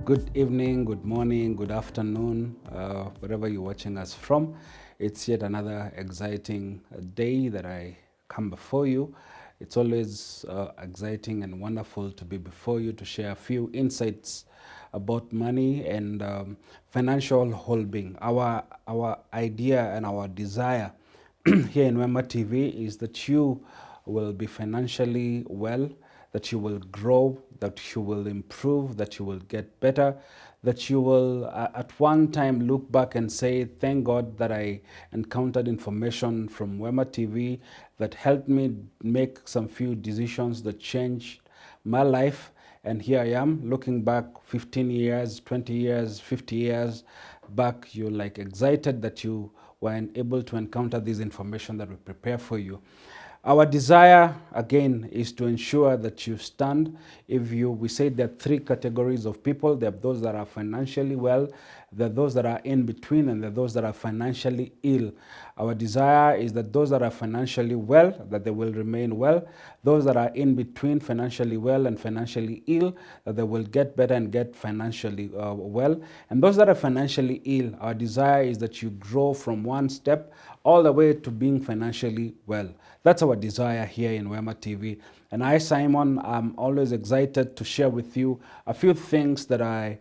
Good evening, good morning, good afternoon, wherever you're watching us from. It's yet another exciting day that I come before you. It's always exciting and wonderful to be before you to share a few insights about money and financial well-being. Our idea and our desire here in Wema TV is that you will be financially well, that you will grow, that you will improve, that you will get better, that you will at one time look back and say, thank God that I encountered information from Wema TV that helped me make some few decisions that changed my life. And here I am looking back 15 years, 20 years, 50 years back. You're like excited that you were able to encounter this information that we prepare for you. Our desire, again, is to ensure that you stand. We say there are three categories of people. There are those that are financially well, there are those that are in between, and there are those that are financially ill. Our desire is that those that are financially well, that they will remain well. Those that are in between, financially well and financially ill, that they will get better and get financially well. And those that are financially ill, our desire is that you grow from one step all the way to being financially well. That's our desire here in Wema TV. And I, Simon, I'm always excited to share with you a few things that are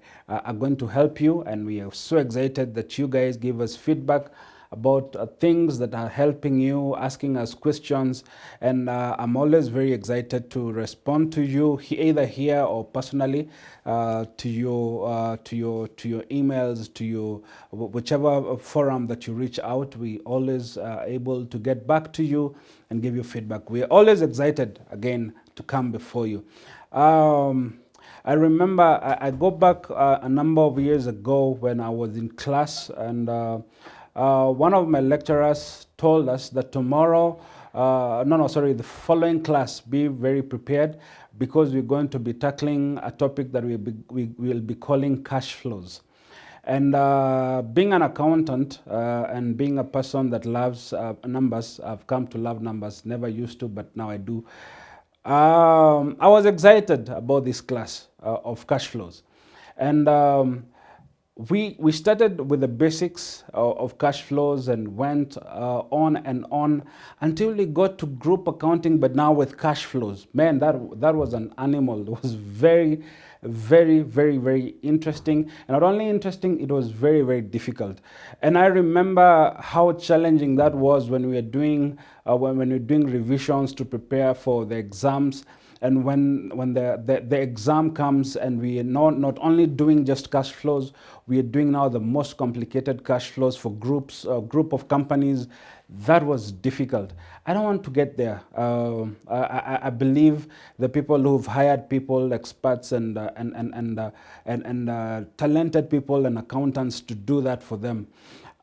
going to help you. And we are so excited that you guys give us feedback about things that are helping you, asking us questions. And I'm always very excited to respond to you, either here or personally, to your emails, to your whichever forum that you reach out. We always are able to get back to you and give you feedback. We are always excited, again, to come before you. I remember I go back a number of years ago when I was in class, and one of my lecturers told us that tomorrow, the following class, be very prepared, because we're going to be tackling a topic that we will be calling cash flows. And being an accountant and being a person that loves numbers, I've come to love numbers, never used to, but now I do. I was excited about this class of cash flows. And we started with the basics of cash flows and went on and on until we got to group accounting, but now with cash flows. Man, that was an animal. It was very, very, very, very interesting. And not only interesting, it was very, very difficult. And I remember how challenging that was when we were doing revisions to prepare for the exams. And when the exam comes, and we are not only doing just cash flows, we are doing now the most complicated cash flows for group of companies. That was difficult. I don't want to get there. I believe the people who've hired people, experts and talented people and accountants to do that for them.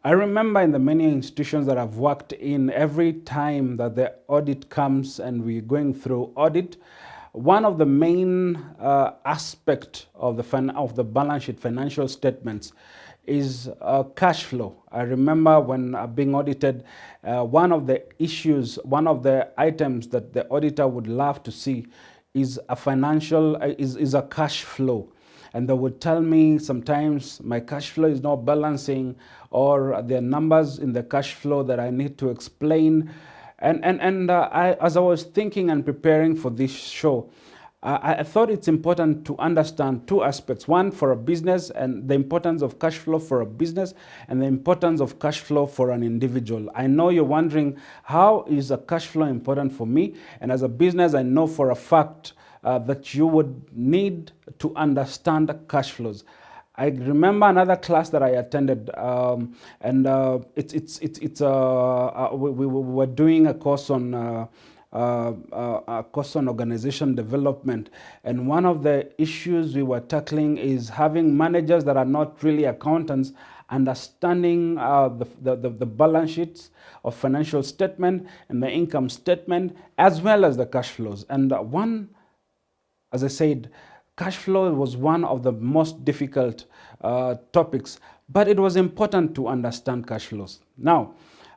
I remember in the many institutions that I've worked in, every time that the audit comes and we're going through audit, one of the main aspect of the balance sheet, financial statements, is cash flow. I remember when being audited, one of the issues, one of the items that the auditor would love to see is a cash flow. And they would tell me sometimes my cash flow is not balancing, or there are numbers in the cash flow that I need to explain. As I was thinking and preparing for this show, I thought it's important to understand two aspects. One, for a business, and the importance of cash flow for a business, and the importance of cash flow for an individual. I know you're wondering, how is a cash flow important for me? And as a business, I know for a fact that you would need to understand cash flows. I remember another class that I attended, we were doing a course on organization development, and one of the issues we were tackling is having managers that are not really accountants understanding the balance sheets of financial statement and the income statement, as well as the cash flows. And as I said, cash flow was one of the most difficult topics, but it was important to understand cash flows. Now,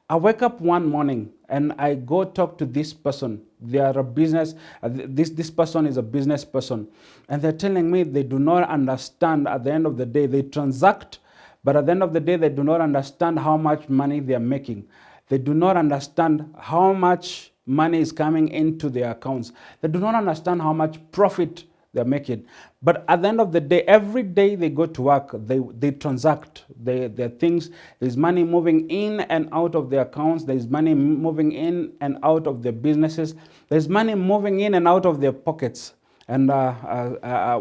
I wake up one morning and I go talk to this person. They are a business, this person is a business person. And they're telling me they do not understand at the end of the day. They transact, but at the end of the day, they do not understand how much money they are making. They do not understand how much money is coming into their accounts. They do not understand how much profit they're making. But at the end of the day, every day they go to work, they transact their things. There's money moving in and out of their accounts. There's money moving in and out of their businesses. There's money moving in and out of their pockets. And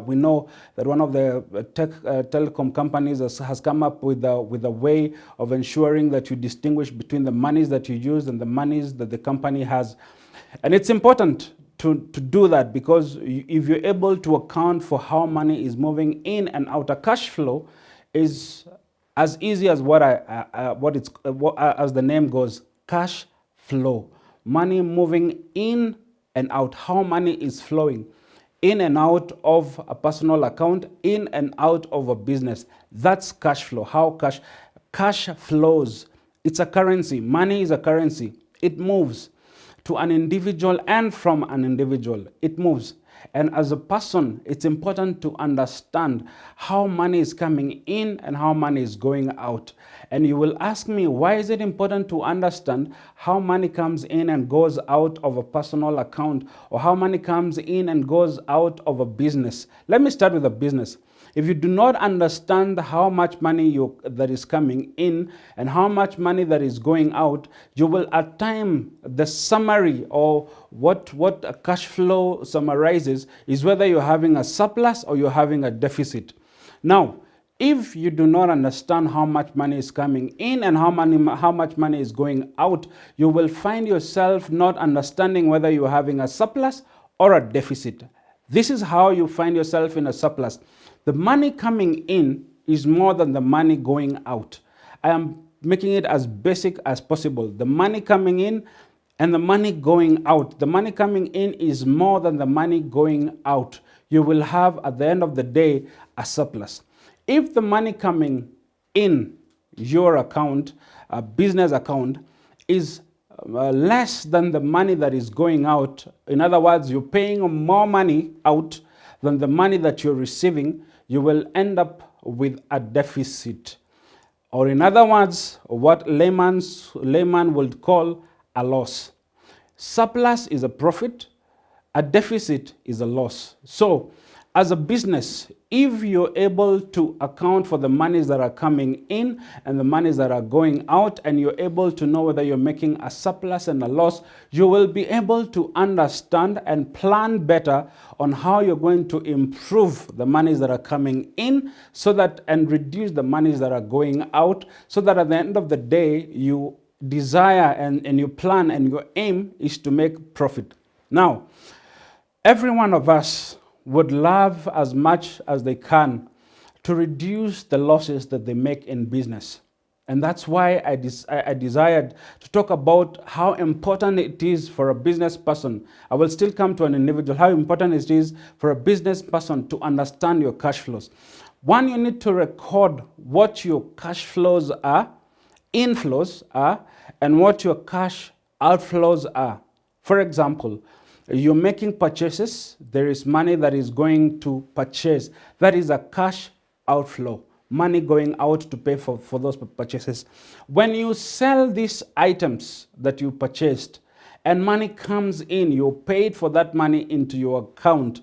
we know that one of the telecom companies has come up with a way of ensuring that you distinguish between the monies that you use and the monies that the company has. And it's important to do that, because if you're able to account for how money is moving in and out, a cash flow is as easy as as the name goes, cash flow. Money moving in and out, how money is flowing in and out of a personal account, in and out of a business. That's cash flow. How cash flows. It's a currency. Money is a currency. It moves to an individual and from an individual. It moves. And as a person, it's important to understand how money is coming in and how money is going out. And you will ask me, why is it important to understand how money comes in and goes out of a personal account, or how money comes in and goes out of a business? Let me start with a business. If you do not understand how much money that is coming in and how much money that is going out, you will at time, the summary or what a cash flow summarizes is whether you're having a surplus or you're having a deficit. Now, if you do not understand how much money is coming in and how much money is going out, you will find yourself not understanding whether you're having a surplus or a deficit. This is how you find yourself in a surplus. The money coming in is more than the money going out. I am making it as basic as possible. The money coming in and the money going out. The money coming in is more than the money going out. You will have, at the end of the day, a surplus. If the money coming in your account, a business account, is less than the money that is going out, in other words, you're paying more money out than the money that you're receiving, you will end up with a deficit. Or in other words, what layman would call a loss. Surplus is a profit, a deficit is a loss. So, as a business, if you're able to account for the monies that are coming in and the monies that are going out, and you're able to know whether you're making a surplus and a loss, you will be able to understand and plan better on how you're going to improve the monies that are coming in and reduce the monies that are going out, so that at the end of the day, you desire and you plan and your aim is to make profit. Now, every one of us would love as much as they can to reduce the losses that they make in business. And that's why I desired to talk about how important it is for a business person. I will still come to an individual, how important it is for a business person to understand your cash flows. One, you need to record what your cash flows are, inflows are, and what your cash outflows are. For example, you're making purchases, there is money that is going to purchase. That is a cash outflow. Money going out to pay for those purchases. When you sell these items that you purchased and money comes in, you paid for that money into your account.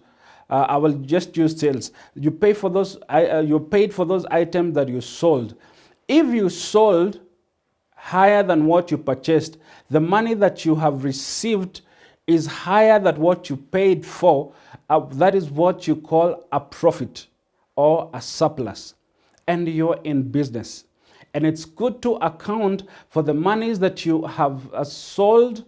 I will just use sales. You pay for those. You paid for those items that you sold. If you sold higher than what you purchased, the money that you have received is higher than what you paid for. That is what you call a profit or a surplus. And you're in business. And it's good to account for the monies that you have sold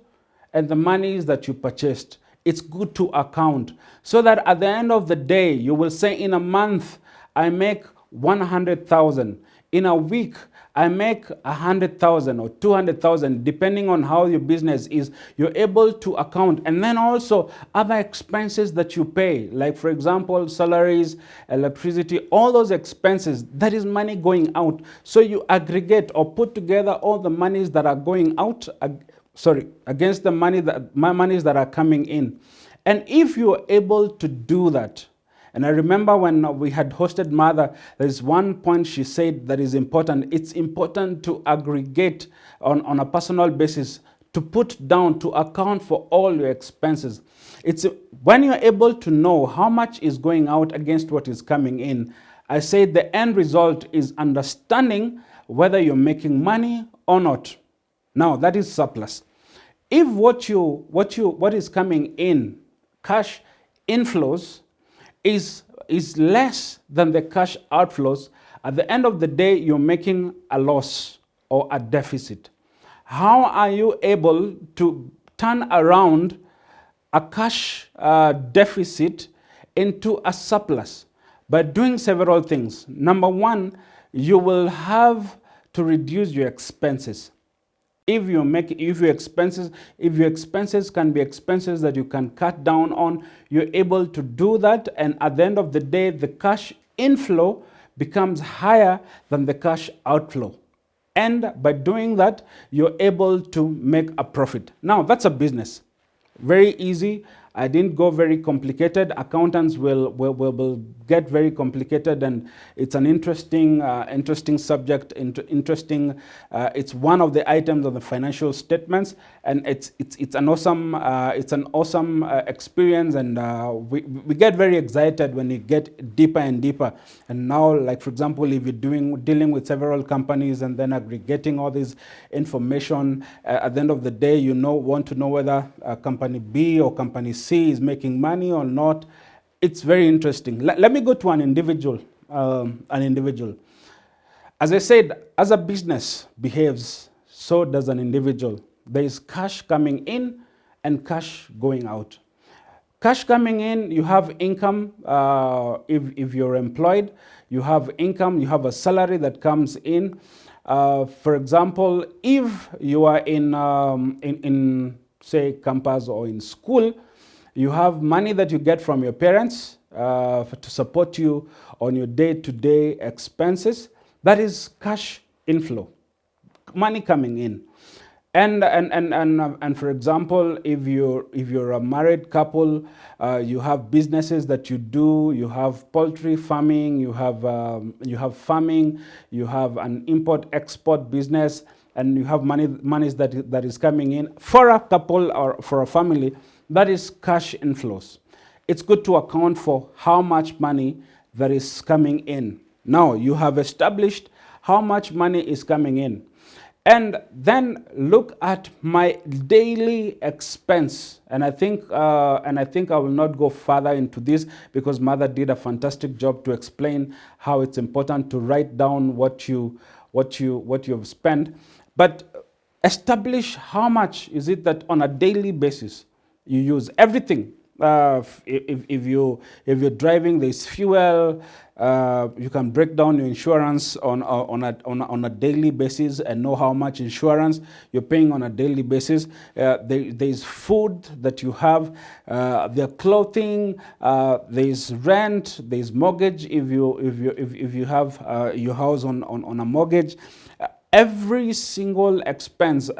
and the monies that you purchased. It's good to account so that at the end of the day, you will say, in a month, I make 100,000. In a week, I make 100,000 or 200,000, depending on how your business is. You're able to account. And then also other expenses that you pay, like for example, salaries, electricity, all those expenses, that is money going out. So you aggregate or put together all the monies that are going out, against the monies that are coming in. And if you are able to do that, and I remember when we had hosted Mother, there's one point she said that is important. It's important to aggregate on a personal basis, to put down, to account for all your expenses. It's when you're able to know how much is going out against what is coming in, I say the end result is understanding whether you're making money or not. Now, that is surplus. If what is coming in, cash inflows, is less than the cash outflows, at the end of the day, you're making a loss or a deficit. How are you able to turn around a cash deficit into a surplus? By doing several things. Number one, you will have to reduce your expenses. If your expenses can be expenses that you can cut down on, you're able to do that, and at the end of the day, the cash inflow becomes higher than the cash outflow. And by doing that, you're able to make a profit. Now, that's a business. Very easy. I didn't go very complicated. Accountants will get very complicated, and it's an interesting subject. Interesting. It's one of the items of the financial statements, and it's an awesome experience, and we get very excited when you get deeper and deeper. And now, like for example, if you're dealing with several companies and then aggregating all this information, at the end of the day, you want to know whether company B or company C is making money or not. It's very interesting. Let me go to an individual. As I said, as a business behaves, so does an individual. There is cash coming in and cash going out. Cash coming in, you have income. If you're employed, you have income, you have a salary that comes in. For example, if you are in say campus or in school, you have money that you get from your parents to support you on your day-to-day expenses. That is cash inflow, money coming in. And for example, if you're a married couple, you have businesses that you do. You have poultry farming, you have farming, you have an import-export business, and you have monies that is coming in for a couple or for a family. That is cash inflows. It's good to account for how much money that is coming in. Now you have established how much money is coming in. And then look at my daily expense. And I think I will not go further into this because Mother did a fantastic job to explain how it's important to write down what you've spent. But establish how much is it that on a daily basis you use everything. If you're driving, there's fuel. You can break down your insurance on a daily basis and know how much insurance you're paying on a daily basis. There's food that you have, there's clothing, there's rent, there's mortgage if you have your house on a mortgage. Every single expense,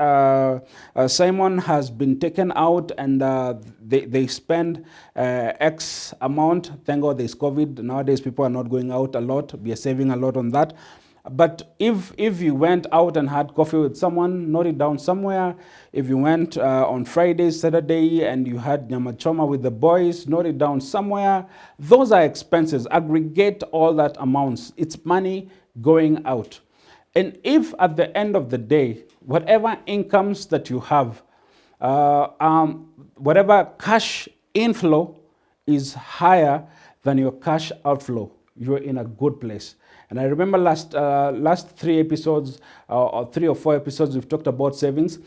Simon has been taken out, and they spend X amount. Thank God there's COVID. Nowadays people are not going out a lot. We are saving a lot on that. But if you went out and had coffee with someone, note it down somewhere. If you went on Friday, Saturday, and you had nyama choma with the boys, note it down somewhere. Those are expenses. Aggregate all that amounts. It's money going out. And if at the end of the day, whatever incomes that you have, whatever cash inflow is higher than your cash outflow, you're in a good place. And I remember last 3 episodes or 3 or 4 episodes, we've talked about savings.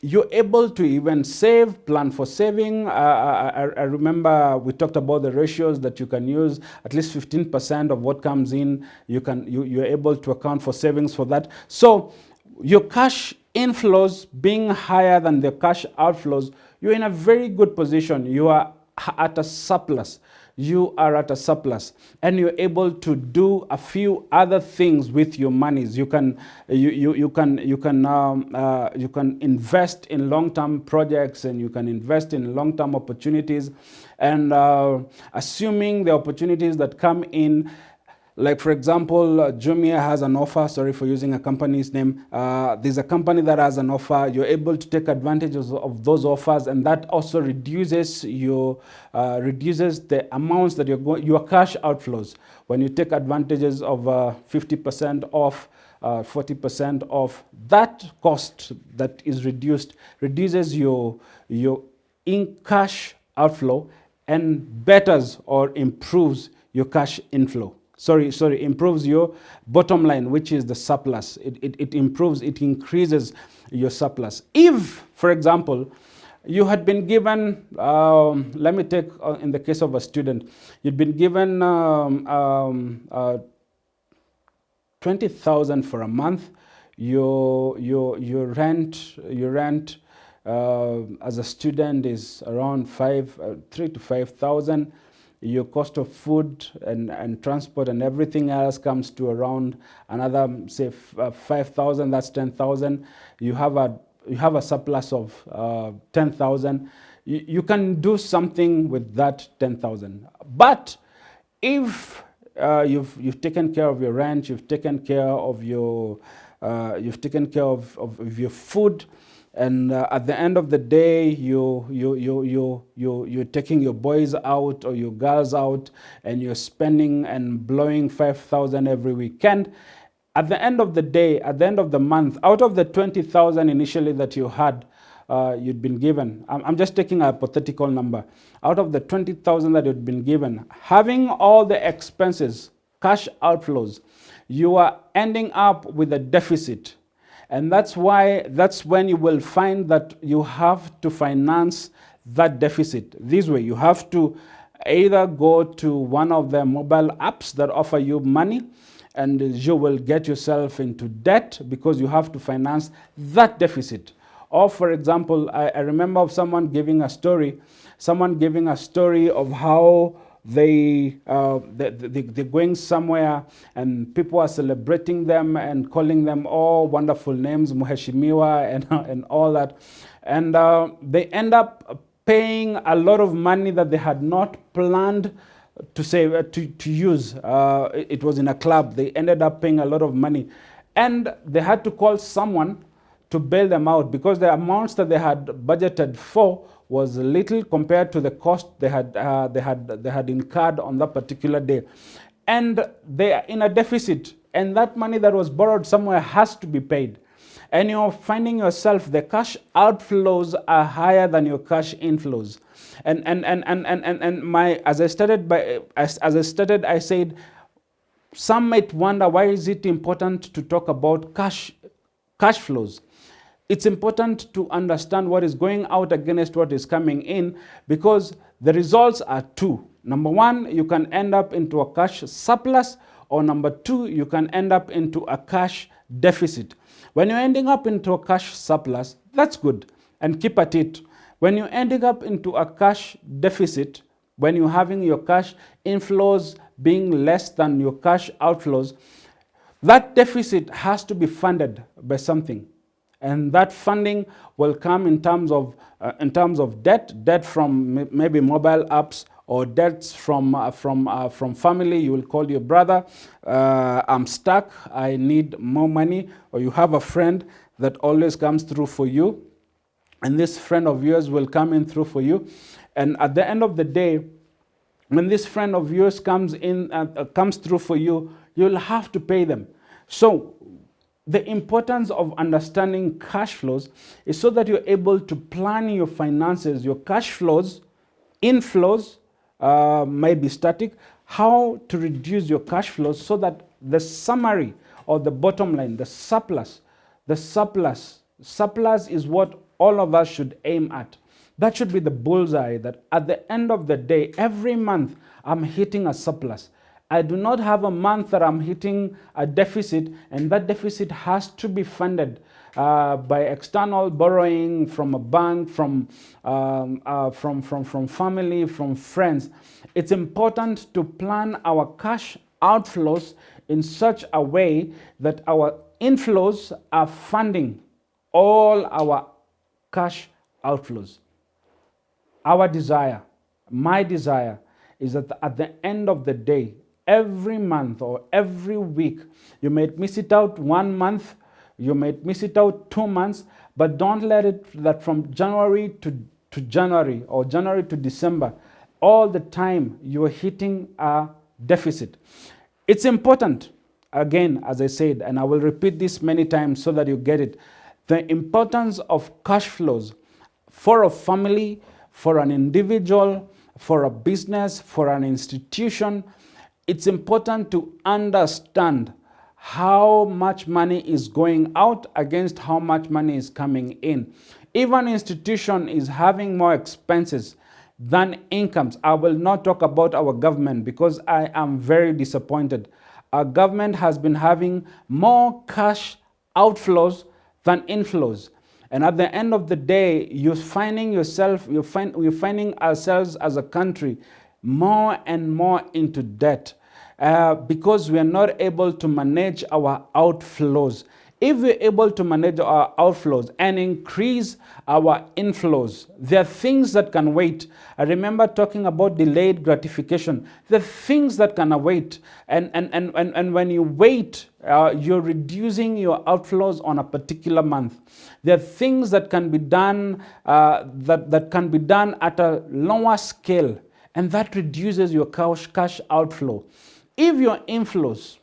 you're able to even save, plan for saving. I remember we talked about the ratios that you can use. At least 15% of what comes in, you're able to account for savings for that. So your cash inflows being higher than the cash outflows, you're in a very good position. You are at a surplus. You are at a surplus, and you're able to do a few other things with your monies. You can invest in long-term projects, and you can invest in long-term opportunities, and assuming the opportunities that come in. Like, for example, Jumia has an offer. Sorry for using a company's name. There's a company that has an offer. You're able to take advantage of those offers, and that also reduces your reduces the amounts that your cash outflows. When you take advantages of 50% off, 40% off, that cost that is reduces your in cash outflow and betters or improves your cash inflow. Improves your bottom line, which is the surplus. It improves, it increases your surplus. If, for example, you had been given, let me take in the case of a student, you'd been given 20,000 for a month. Your rent as a student is around 3 to 5,000. Your cost of food and transport and everything else comes to around another, say, 5,000. That's 10,000. You have a surplus of 10,000. You can do something with that 10,000. But if you've taken care of your rent, you've taken care of your food, and at the end of the day, you're taking your boys out or your girls out, and you're spending and blowing 5,000 every weekend. At the end of the day, at the end of the month, out of the 20,000 initially that you had, you'd been given, I'm just taking a hypothetical number, out of the 20,000 that you'd been given, having all the expenses, cash outflows, you are ending up with a deficit. And that's when you will find that you have to finance that deficit this way. You have to either go to one of the mobile apps that offer you money, and you will get yourself into debt because you have to finance that deficit. Or, for example, I remember of someone giving a story of how they're going somewhere and people are celebrating them and calling them all wonderful names, Muheshimiwa and all that. And they end up paying a lot of money that they had not planned to use. It was in a club. They ended up paying a lot of money. And they had to call someone to bail them out because the amounts that they had budgeted for was little compared to the cost they had incurred on that particular day. And they are in a deficit, and that money that was borrowed somewhere has to be paid. And you're finding yourself, the cash outflows are higher than your cash inflows. As I started, I said, some might wonder, why is it important to talk about cash flows? It's important to understand what is going out against what is coming in, because the results are two. Number one, you can end up into a cash surplus, or number two, you can end up into a cash deficit. When you're ending up into a cash surplus, that's good, and keep at it. When you're ending up into a cash deficit, when you're having your cash inflows being less than your cash outflows, that deficit has to be funded by something. And that funding will come in terms of debt from maybe mobile apps, or debts from family. You will call your brother, I'm stuck, I need more money. Or you have a friend that always comes through for you, and this friend of yours will come in through for you. And at the end of the day, when this friend of yours comes through for you, you'll have to pay them. So the importance of understanding cash flows is so that you're able to plan your finances, your cash flows, inflows might be static, how to reduce your cash flows so that the summary or the bottom line, the surplus is what all of us should aim at. That should be the bullseye, that at the end of the day, every month, I'm hitting a surplus. I do not have a month that I'm hitting a deficit, and that deficit has to be funded by external borrowing from a bank, from family, from friends. It's important to plan our cash outflows in such a way that our inflows are funding all our cash outflows. Our desire, my desire, is that at the end of the day, every month or every week, you may miss it out 1 month, you may miss it out 2 months, but don't let it that from January to January or January to December, all the time you're hitting a deficit. It's important, again, as I said, and I will repeat this many times so that you get it, the importance of cash flows for a family, for an individual, for a business, for an institution. It's important to understand how much money is going out against how much money is coming in. If an institution is having more expenses than incomes, I will not talk about our government because I am very disappointed. Our government has been having more cash outflows than inflows. And at the end of the day, you're finding ourselves as a country more and more into debt because we are not able to manage our outflows. If we're able to manage our outflows and increase our inflows, there are things that can wait. I remember talking about delayed gratification. There are things that can wait. And when you wait, you're reducing your outflows on a particular month. There are things that can be done that can be done at a lower scale, and that reduces your cash outflow. If your inflows,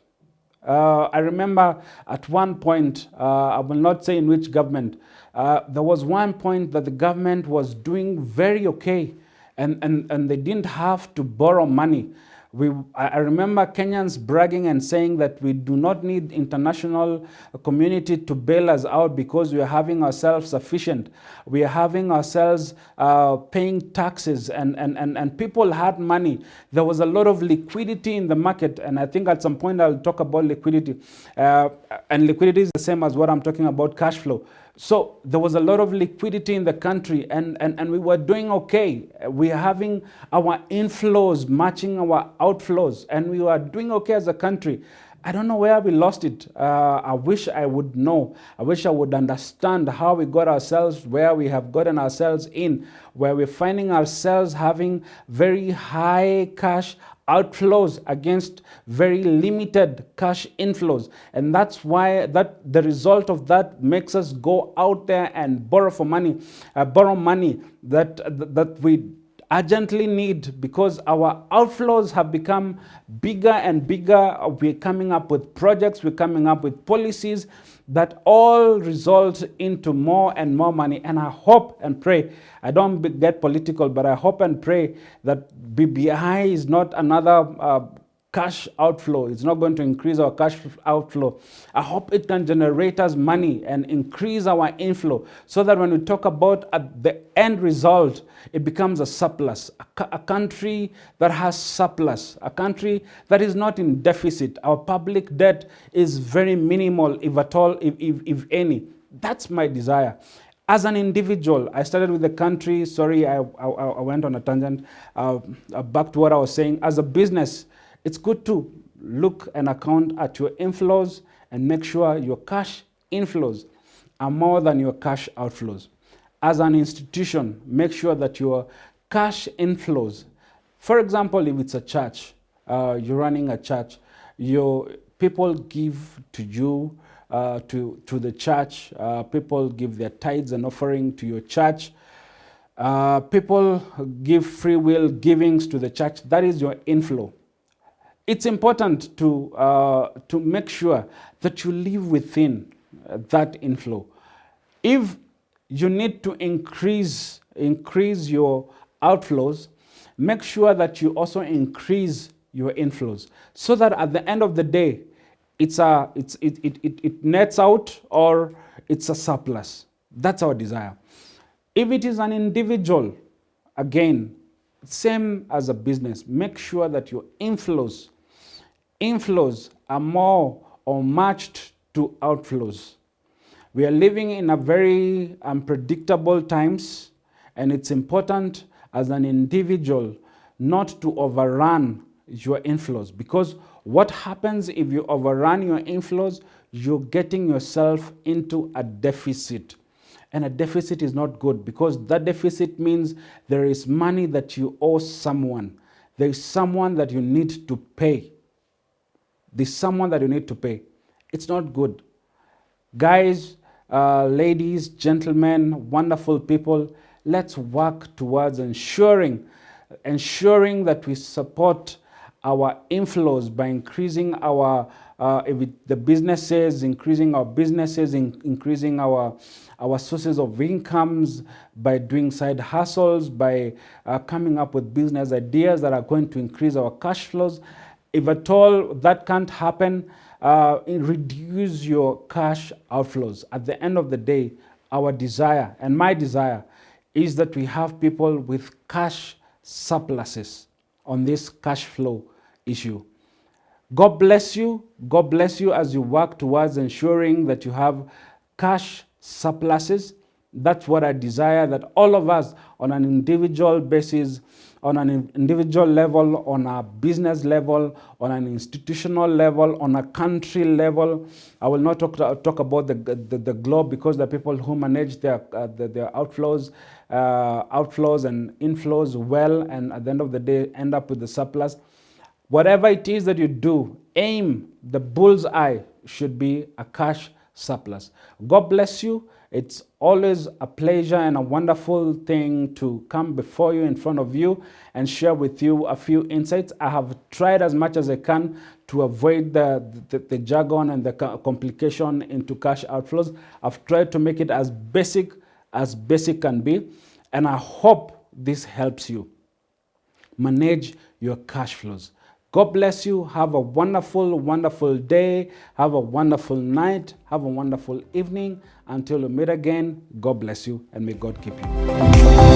I remember at one point, I will not say in which government, there was one point that the government was doing very okay, and they didn't have to borrow money. I remember Kenyans bragging and saying that we do not need international community to bail us out because we are having ourselves sufficient. We are having ourselves paying taxes, and people had money. There was a lot of liquidity in the market, and I think at some point I'll talk about liquidity. And liquidity is the same as what I'm talking about, cash flow. So there was a lot of liquidity in the country, and we were doing okay. We are having our inflows matching our outflows, and we were doing okay as a country. I don't know where we lost it. I wish I would know. I wish I would understand how we got ourselves where we have gotten ourselves in, where we're finding ourselves having very high cash outflows against very limited cash inflows. And that's why the result of that makes us go out there and borrow money that we urgently need, because our outflows have become bigger and bigger. We're coming up with projects, we're coming up with policies that all result into more and more money. And I hope and pray, I don't get political, but I hope and pray that BBI is not another cash outflow. It's not going to increase our cash outflow. I hope it can generate us money and increase our inflow, so that when we talk about at the end result, it becomes a surplus. A country that has surplus, a country that is not in deficit. Our public debt is very minimal, if at all, if any. That's my desire. As an individual, I started with the country. Sorry, I went on a tangent. Back to what I was saying. As a business, it's good to look and account at your inflows and make sure your cash inflows are more than your cash outflows. As an institution, make sure that your cash inflows, for example, if it's a church, you're running a church, your people give to you, to the church, people give their tithes and offering to your church, people give free will givings to the church. That is your inflow. It's important to make sure that you live within that inflow. If you need to increase your outflows, make sure that you also increase your inflows, so that at the end of the day, it nets out, or it's a surplus. That's our desire. If it is an individual, again, same as a business, make sure that your inflows are more or matched to outflows. We are living in a very unpredictable times, and it's important as an individual not to overrun your inflows, because what happens if you overrun your inflows, you're getting yourself into a deficit. And a deficit is not good, because that deficit means there is money that you owe someone. There is someone that you need to pay. There's someone that you need to pay. It's not good. Guys, ladies, gentlemen, wonderful people, let's work towards ensuring that we support our inflows by increasing our the businesses, increasing our businesses, increasing our sources of incomes, by doing side hustles, by coming up with business ideas that are going to increase our cash flows. If at all that can't happen, reduce your cash outflows. At the end of the day, our desire, and my desire, is that we have people with cash surpluses on this cash flow issue. God bless you. God bless you as you work towards ensuring that you have cash surpluses. That's what I desire, that all of us on an individual basis, on an individual level, on a business level, on an institutional level, on a country level. I will not talk about the globe, because the people who manage their outflows and inflows well, and at the end of the day end up with the surplus. Whatever it is that you do, aim, the bull's eye should be a cash surplus. God bless you. It's always a pleasure and a wonderful thing to come before you, in front of you, and share with you a few insights. I have tried as much as I can to avoid the jargon and the complication into cash outflows. I've tried to make it as basic can be, and I hope this helps you manage your cash flows. God bless you. Have a wonderful, wonderful day. Have a wonderful night. Have a wonderful evening. Until we meet again, God bless you, and may God keep you.